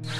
उत्तर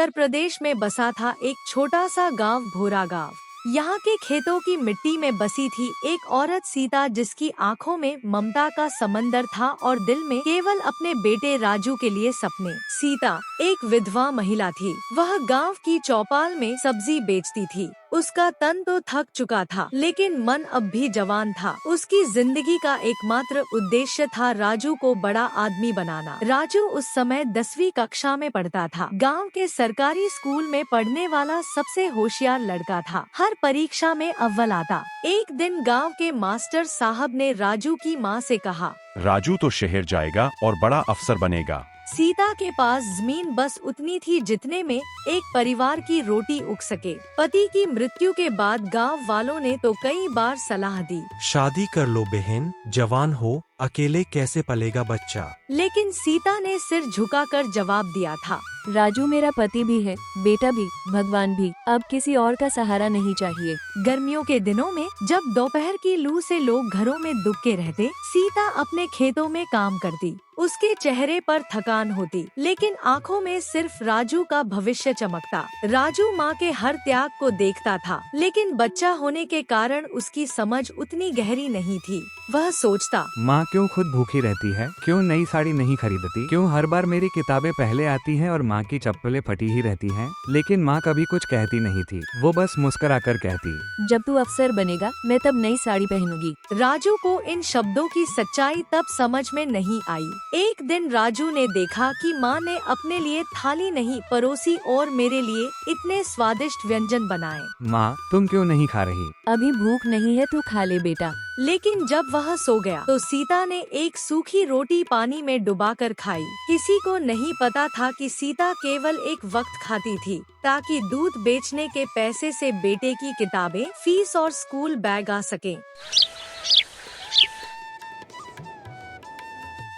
प्रदेश में बसा था एक छोटा सा गांव भोरा गांव। यहाँ के खेतों की मिट्टी में बसी थी एक औरत सीता, जिसकी आंखों में ममता का समंदर था और दिल में केवल अपने बेटे राजू के लिए सपने। सीता एक विधवा महिला थी। वह गांव की चौपाल में सब्जी बेचती थी। उसका तन तो थक चुका था, लेकिन मन अब भी जवान था। उसकी जिंदगी का एकमात्र उद्देश्य था राजू को बड़ा आदमी बनाना। राजू उस समय 10वीं कक्षा में पढ़ता था। गांव के सरकारी स्कूल में पढ़ने वाला सबसे होशियार लड़का था। हर परीक्षा में अव्वल आता। एक दिन गांव के मास्टर साहब ने राजू की मां से कहा, राजू तो शहर जाएगा और बड़ा अफसर बनेगा। सीता के पास जमीन बस उतनी थी जितने में एक परिवार की रोटी उग सके। पति की मृत्यु के बाद गांव वालों ने तो कई बार सलाह दी, शादी कर लो बहन, जवान हो, अकेले कैसे पलेगा बच्चा। लेकिन सीता ने सिर झुकाकर जवाब दिया था, राजू मेरा पति भी है, बेटा भी, भगवान भी, अब किसी और का सहारा नहीं चाहिए। गर्मियों के दिनों में जब दोपहर की लू से लोग घरों में दुबके रहते, सीता अपने खेतों में काम करती। उसके चेहरे पर थकान होती, लेकिन आंखों में सिर्फ राजू का भविष्य चमकता। राजू माँ के हर त्याग को देखता था, लेकिन बच्चा होने के कारण उसकी समझ उतनी गहरी नहीं थी। वह सोचता, माँ क्यों खुद भूखी रहती है, क्यों नई साड़ी नहीं खरीदती, क्यों हर बार मेरी किताबें पहले आती हैं और माँ की चप्पलें फटी ही रहती हैं। लेकिन माँ कभी कुछ कहती नहीं थी, वो बस मुस्कुरा कर कहती, जब तू अफसर बनेगा मैं तब नई साड़ी पहनूंगी। राजू को इन शब्दों की सच्चाई तब समझ में नहीं आई। एक दिन राजू ने देखा कि माँ ने अपने लिए थाली नहीं परोसी और मेरे लिए इतने स्वादिष्ट व्यंजन बनाए। माँ तुम क्यों नहीं खा रही? अभी भूख नहीं है, तू खा ले बेटा। लेकिन जब वह सो गया तो सीता ने एक सूखी रोटी पानी में डुबाकर खाई। किसी को नहीं पता था कि सीता केवल एक वक्त खाती थी ताकि दूध बेचने के पैसे से बेटे की किताबें, फीस और स्कूल बैग आ सके।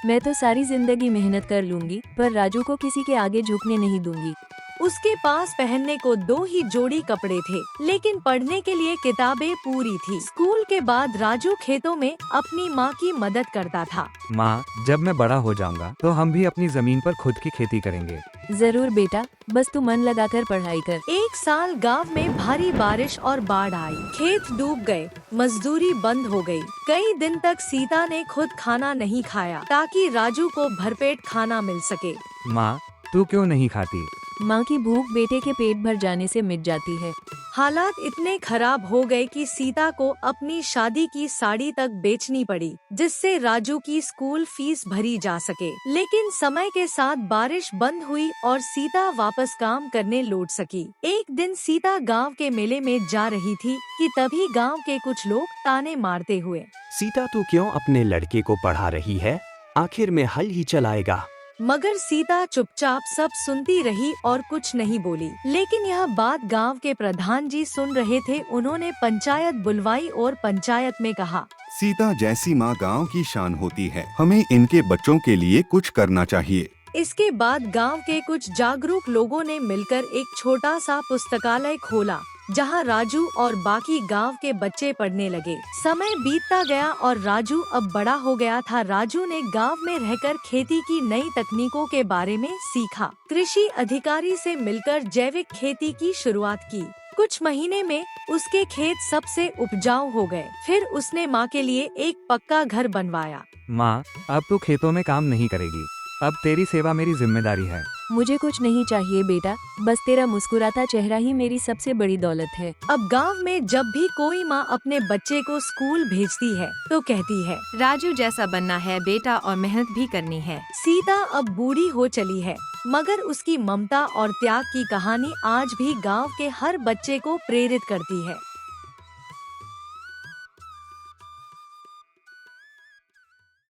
मैं तो सारी जिंदगी मेहनत कर लूंगी, पर राजू को किसी के आगे झुकने नहीं दूंगी। उसके पास पहनने को 2 ही जोड़ी कपड़े थे, लेकिन पढ़ने के लिए किताबें पूरी थी। स्कूल के बाद राजू खेतों में अपनी माँ की मदद करता था। माँ जब मैं बड़ा हो जाऊंगा तो हम भी अपनी जमीन पर खुद की खेती करेंगे। जरूर बेटा, बस तू मन लगाकर पढ़ाई कर। एक साल गांव में भारी बारिश और बाढ़ आई। खेत डूब गए, मजदूरी बंद हो गई। कई दिन तक सीता ने खुद खाना नहीं खाया ताकि राजू को भरपेट खाना मिल सके। माँ तू क्यों नहीं खाती? माँ की भूख बेटे के पेट भर जाने से मिट जाती है। हालात इतने खराब हो गए कि सीता को अपनी शादी की साड़ी तक बेचनी पड़ी, जिससे राजू की स्कूल फीस भरी जा सके। लेकिन समय के साथ बारिश बंद हुई और सीता वापस काम करने लौट सकी। एक दिन सीता गांव के मेले में जा रही थी कि तभी गांव के कुछ लोग ताने मारते हुए, सीता तू क्यों अपने लड़के को पढ़ा रही है, आखिर में हल ही चलाएगा। मगर सीता चुपचाप सब सुनती रही और कुछ नहीं बोली। लेकिन यह बात गांव के प्रधान जी सुन रहे थे। उन्होंने पंचायत बुलवाई और पंचायत में कहा, सीता जैसी माँ गांव की शान होती है, हमें इनके बच्चों के लिए कुछ करना चाहिए। इसके बाद गांव के कुछ जागरूक लोगों ने मिलकर एक छोटा सा पुस्तकालय खोला, जहां राजू और बाकी गांव के बच्चे पढ़ने लगे। समय बीतता गया और राजू अब बड़ा हो गया था। राजू ने गांव में रहकर खेती की नई तकनीकों के बारे में सीखा। कृषि अधिकारी से मिलकर जैविक खेती की शुरुआत की। कुछ महीने में उसके खेत सबसे उपजाऊ हो गए। फिर उसने माँ के लिए एक पक्का घर बनवाया। माँ अब तू खेतों में काम नहीं करेगी, अब तेरी सेवा मेरी जिम्मेदारी है। मुझे कुछ नहीं चाहिए बेटा, बस तेरा मुस्कुराता चेहरा ही मेरी सबसे बड़ी दौलत है। अब गांव में जब भी कोई माँ अपने बच्चे को स्कूल भेजती है तो कहती है, राजू जैसा बनना है बेटा और मेहनत भी करनी है। सीता अब बूढ़ी हो चली है, मगर उसकी ममता और त्याग की कहानी आज भी गांव के हर बच्चे को प्रेरित करती है।